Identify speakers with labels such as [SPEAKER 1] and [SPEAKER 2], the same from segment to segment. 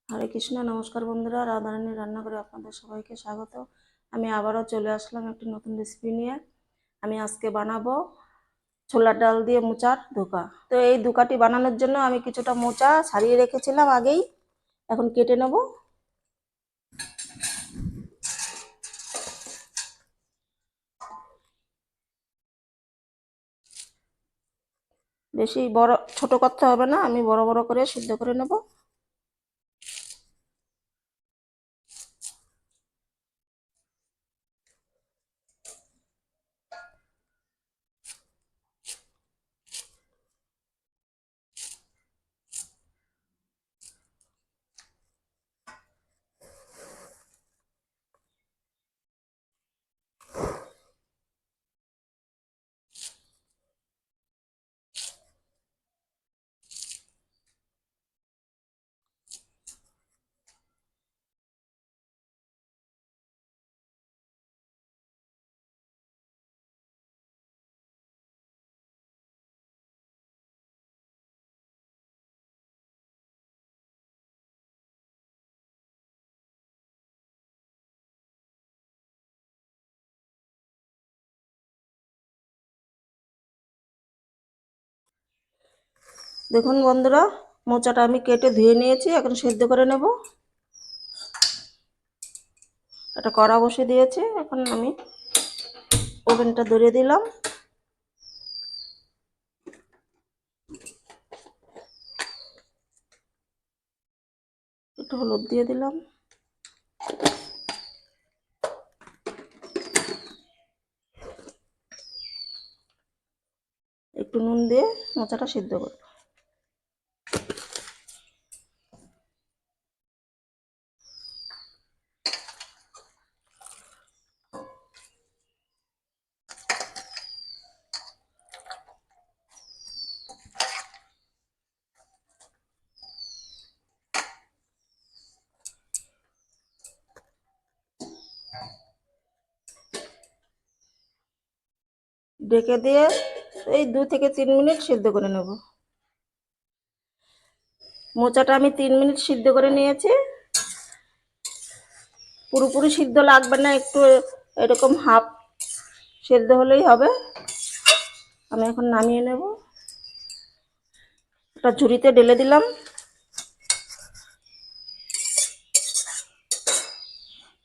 [SPEAKER 1] হরে কৃষ্ণ। নমস্কার বন্ধুরা, রাধারানী রান্নাঘরে আপনাদের সবাইকে স্বাগত। আমি আবারও চলে আসলাম একটি নতুন রেসিপি নিয়ে। আমি আজকে বানাবো ছোলার ডাল দিয়ে মোচার ধোকা। তো এই ধোকাটি বানানোর জন্য আমি কিছুটা মোচা ছাড়িয়ে রেখেছিলাম আগেই, এখন কেটে নেব। বেশি বড় ছোট করতে হবে না, আমি বড় বড় করে সিদ্ধ করে নেব। দেখুন বন্ধুরা, মোচাটা আমি কেটে ধুয়ে নিয়েছি, এখন সিদ্ধ করে নেব। একটা কড়া বসিয়ে দিয়েছি, এখন আমি ওভেনটা ধরিয়ে দিলাম। একটু হলুদ দিয়ে দিলাম, একটু নুন দিয়ে মোচাটা সিদ্ধ করব। ঢেকে দিয়ে এই 2 থেকে 3 মিনিট সিদ্ধ করে নেব। মোচাটা আমি 3 মিনিট সিদ্ধ করে নিয়েছি। পুরোপুরি সিদ্ধ লাগবে না, একটু এরকম হাফ সিদ্ধ হলেই হবে। আমি এখন নামিয়ে নেব, একটা ঝুড়িতে ঢেলে দিলাম।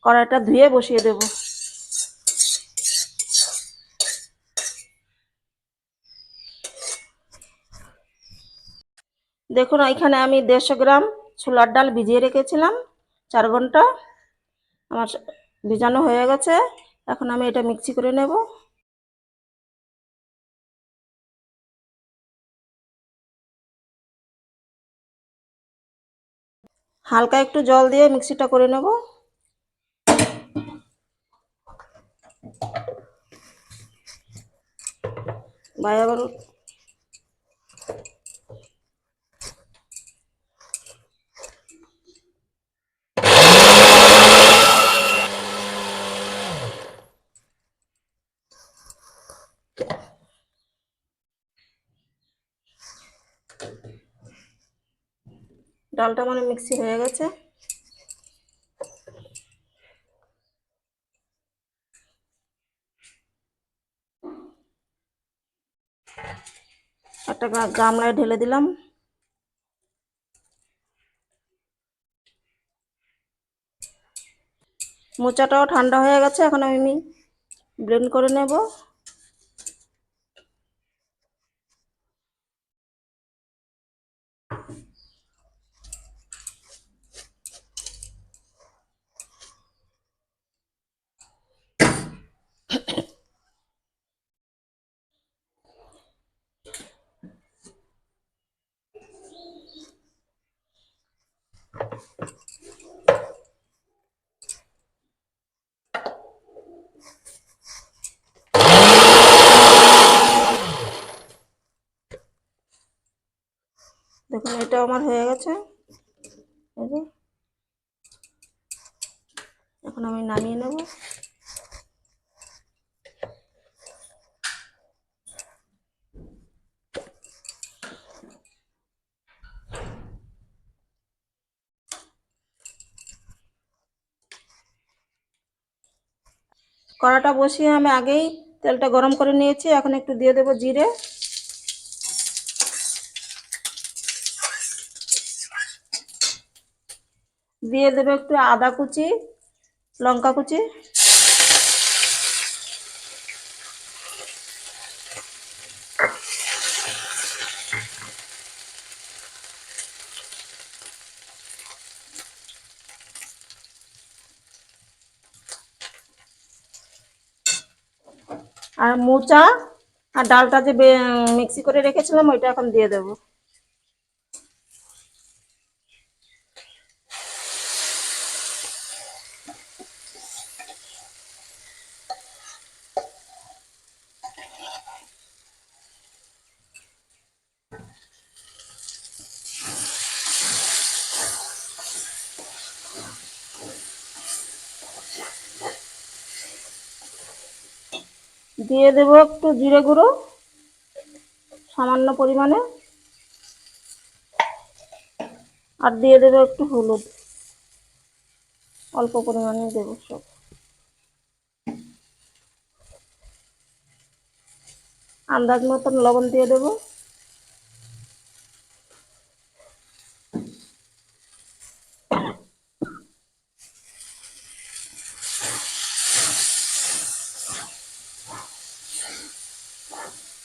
[SPEAKER 1] কড়াইটা ধুয়ে বসিয়ে দেব। দেখুন, এখানে আমি 150 গ্রাম ছোলার ডাল ভিজিয়ে রেখেছিলাম 4 ঘন্টা। আমার ভিজানো হয়ে গেছে, এখন আমি এটা মিক্সি করে নেব। হালকা একটু জল দিয়ে মিক্সিটা করে নেব। আবার ডালটা মানে মিক্সি হয়ে গেছে। একটা গামলায় ঢেলে দিলাম। মোচাটাও ঠান্ডা হয়ে গেছে, এখন আমি ব্লেন্ড করে নেব। দেখুন, এটা আমার হয়ে গেছে। এখন আমি নামিয়ে নেব। কড়াটা বসিয়ে আমি আগেই তেলটা গরম করে নিয়েছি। এখন একটু দিয়ে দেবো জিরে, দিয়ে দেবো একটু আদা কুচি, লঙ্কা কুচি, আর মোচা আর ডালটা যে মিক্সি করে রেখেছিলাম ওইটা এখন দিয়ে দেবো। দিয়ে দেবো একটু জিরে গুঁড়ো সামান্য পরিমাণে, আর দিয়ে দেবো একটু হলুদ, অল্প পরিমাণে দেবো সব। আন্দাজ মতন লবণ দিয়ে দেবো।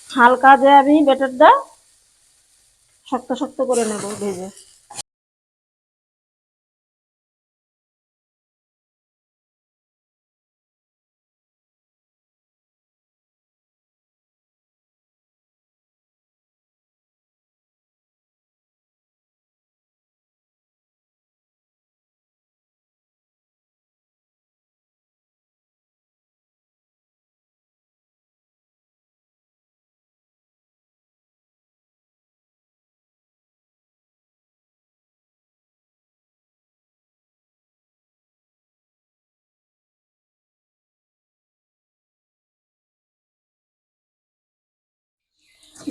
[SPEAKER 1] হালকা যে আমি ব্যাটারটা শক্ত শক্ত করে নেব ভেজে।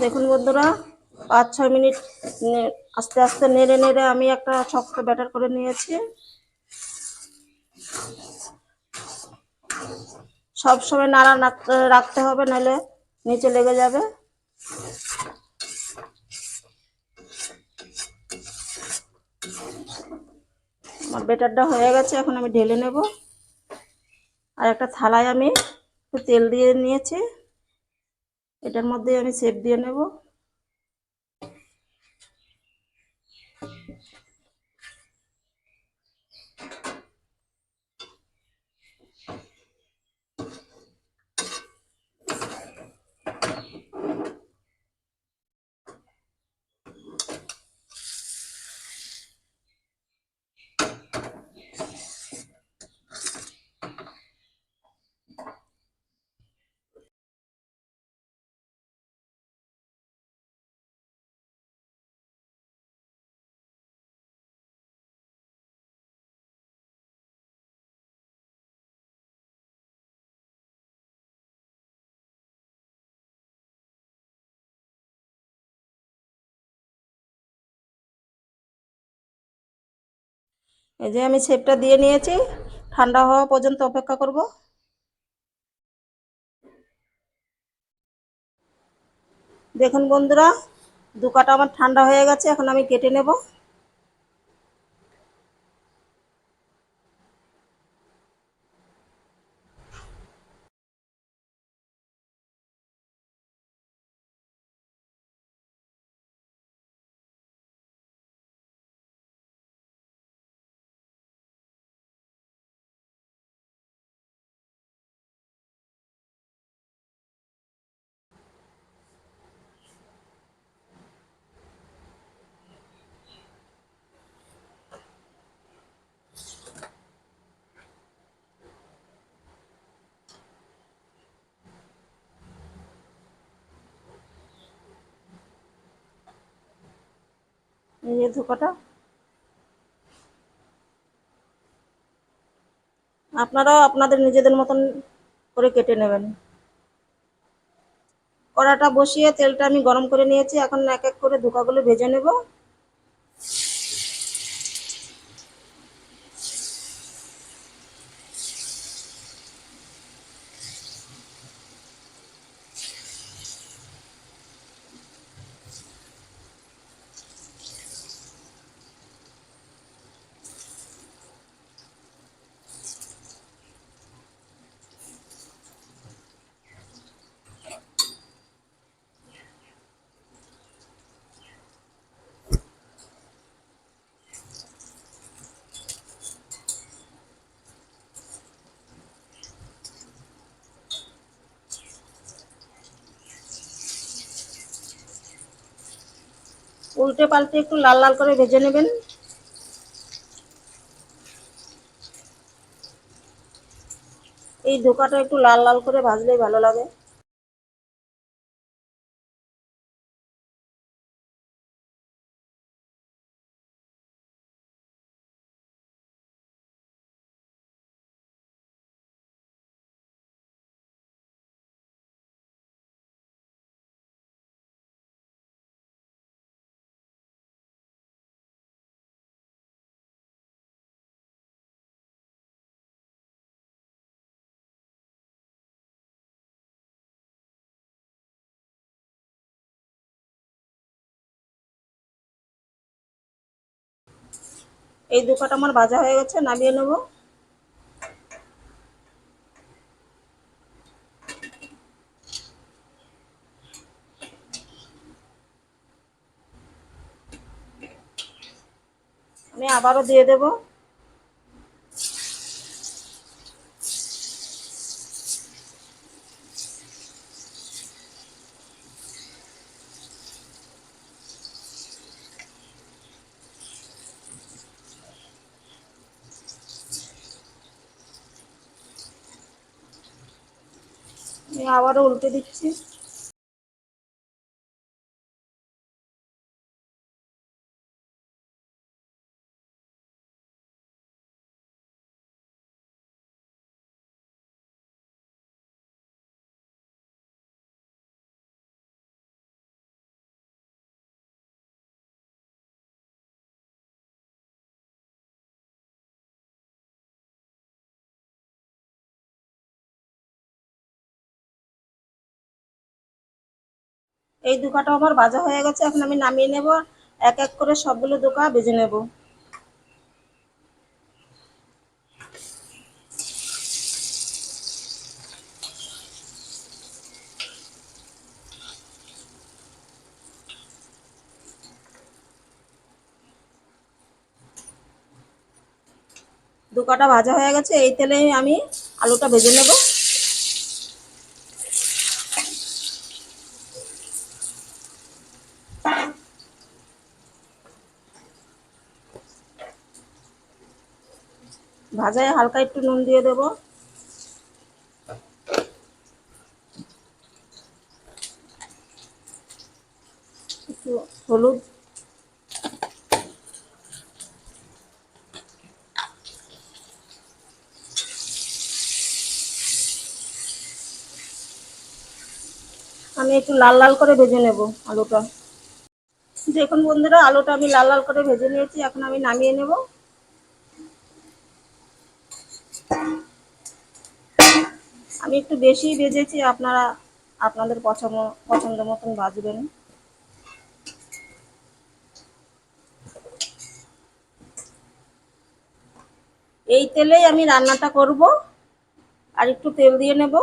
[SPEAKER 1] দেখুন বন্ধুরা, 5-6 মিনিট আস্তে আস্তে নেড়ে নেড়ে আমি একটা শক্ত ব্যাটার করে নিয়েছি। সব সময় নাড়া রাখতে হবে, নাহলে নিচে লেগে যাবে। আমার ব্যাটারটা হয়ে গেছে, এখন আমি ঢেলে নেব। আর একটা থালায় আমি একটু তেল দিয়ে নিয়েছি, এটার মধ্যে আমি শেপ দিয়ে নেব। এই যে আমি শেপটা দিয়ে নিয়েছি, ঠান্ডা হওয়া পর্যন্ত অপেক্ষা করব। দেখুন বন্ধুরা, দুকাটা আমার ঠান্ডা হয়ে গেছে, এখন আমি কেটে নেব। এই যে ধোকাটা, আপনারাও আপনাদের নিজেদের মতন করে কেটে নেবেন। কড়াটা বসিয়ে তেলটা আমি গরম করে নিয়েছি, এখন এক এক করে ধোকাগুলো ভেজে নেব। উল্টে পাল্টে একটু লাল লাল করে ভেজে নেবেন। এই ধোকাটা একটু লাল লাল করে ভাজলেই ভালো লাগে। এই ধোকাটা আমার ভাজা হয়ে গেছে, নামিয়ে নেব। আমি আবারও দিয়ে দেব। আমি আবারও উল্টে দিচ্ছি। এই ধোকাটা আমার ভাজা হয়ে গেছে, এখন আমি নামিয়ে নেব। এক এক করে সবগুলো ধোকা ভেজে নেব। ধোকাটা ভাজা হয়ে গেছে, এই তেলে আমি আলুটা ভেজে নেব। ভাজায় হালকা একটু নুন দিয়ে দেব, একটু হলুদ, আমি একটু লাল লাল করে ভেজে নেব আলুটা। দেখুন বন্ধুরা, আলুটা আমি লাল লাল করে ভেজে নিয়েছি, এখন আমি নামিয়ে নেব। আমি একটু বেশি ভেজেছি, আপনারা আপনাদের পছন্দ পছন্দ মতন ভাজবেন। এই তেলেই আমি রান্নাটা করব। আর একটু তেল দিয়ে নেব।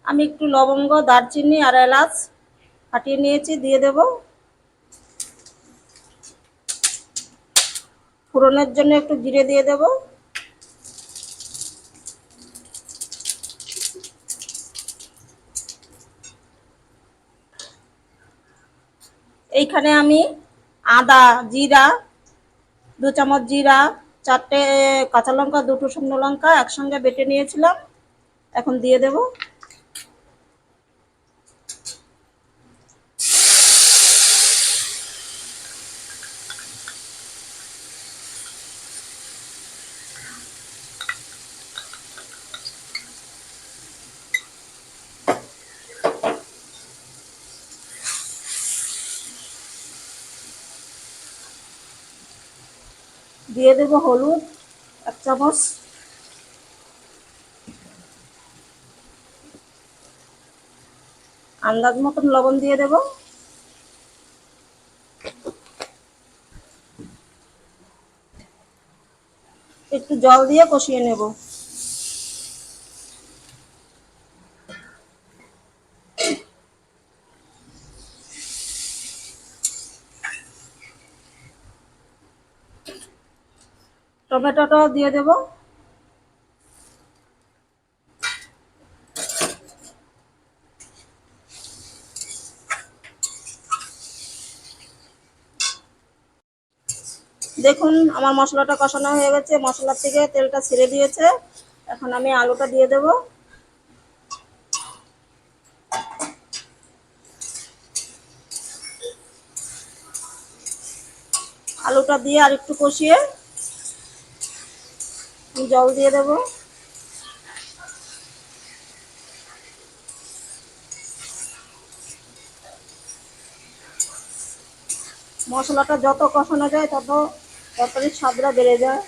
[SPEAKER 1] আমি একটু লবঙ্গ, দারচিনি আর এলাচ ফাটিয়ে নিয়েছি, দিয়ে দেব। ফোড়নের জন্য একটু জিরে দিয়ে দেব। এইখানে আমি আদা, জিরা, 2 চামচ জিরা, 4টে কাঁচা লঙ্কা, 2টো শুকনো লঙ্কা একসঙ্গে বেটে নিয়েছিলাম, এখন দিয়ে দেব। দিয়ে দেব হলুদ 1 চামচ, আন্দাজ মতন লবণ দিয়ে দেব। একটু জল দিয়ে কষিয়ে নেব। টমেটোটাও দিয়ে দেব। দেখুন আমার মশলাটা কষানো হয়ে গেছে, মশলার থেকে তেলটা ছেড়ে দিয়েছে। এখন আমি আলুটা দিয়ে দেব। আলুটা দিয়ে আর একটু কষিয়ে জল দিয়ে দেব। মশলাটা যত কষানো যায় তত তরকারির স্বাদটা বেড়ে যায়।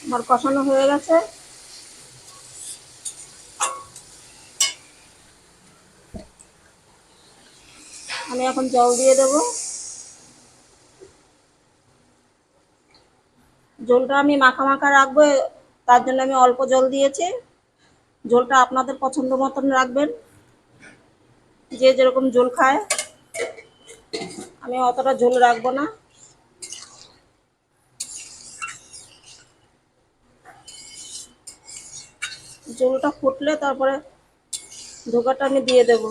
[SPEAKER 1] আমার কষানো হয়ে গেছে। আমি এখন জল দিয়ে দেব। ঝোলটা আমি মাখা মাখা রাখবো, তার জন্য আমি অল্প জল দিয়েছি। ঝোলটা আপনাদের পছন্দ মতন রাখবেন, যে যেরকম ঝোল খায়। আমি অতটা ঝোল রাখবো না। ঝোলটা ফুটলে তারপরে ধোকাটা আমি দিয়ে দেব।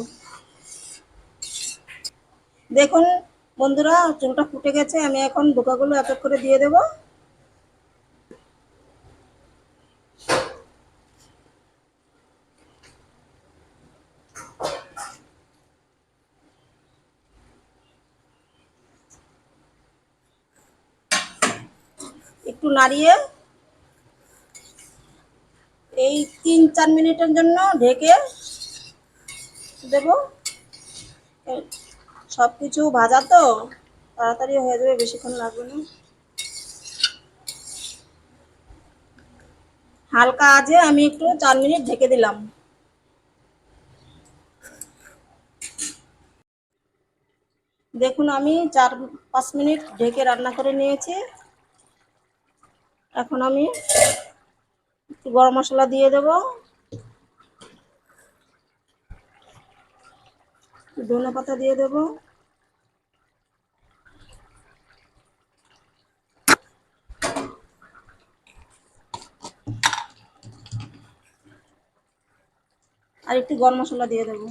[SPEAKER 1] দেখুন বন্ধুরা, ঝোলটা ফুটে গেছে। আমি এখন ধোকাগুলো এক এক করে দিয়ে দেব। একটু নাড়িয়ে এই 3-4 মিনিটের জন্য ঢেকে দেব। সব কিছু ভাজা তো তাড়াতাড়ি হয়ে যাবে, বেশিক্ষণ লাগবে না। হালকা আঁচে আমি একটু 4 মিনিট ঢেকে দিলাম। দেখুন আমি 4-5 মিনিট ঢেকে রান্না করে নিয়েছি। এখন আমি একটু গরম মশলা দিয়ে দেব, ধনে পাতা দিয়ে দেব। আর একটু গরম মশলা দিয়ে দেব।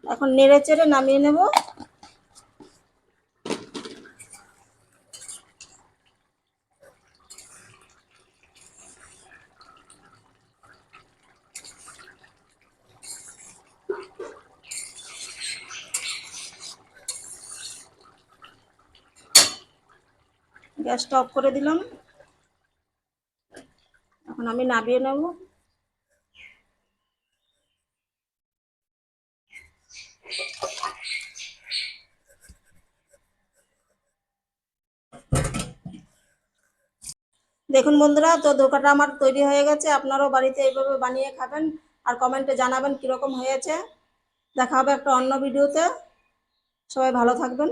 [SPEAKER 1] এখন নেড়ে চেড়ে নামিয়ে নেব। গ্যাসটা অফ করে দিলাম। এখন আমি নামিয়ে নেব। দেখুন বন্ধুরা, তো ধোকাটা আমার তৈরি হয়ে গেছে। আপনারাও বাড়িতে এইভাবে বানিয়ে খাবেন আর কমেন্টে জানাবেন কীরকম হয়েছে। দেখা হবে একটা অন্য ভিডিওতে। সবাই ভালো থাকবেন।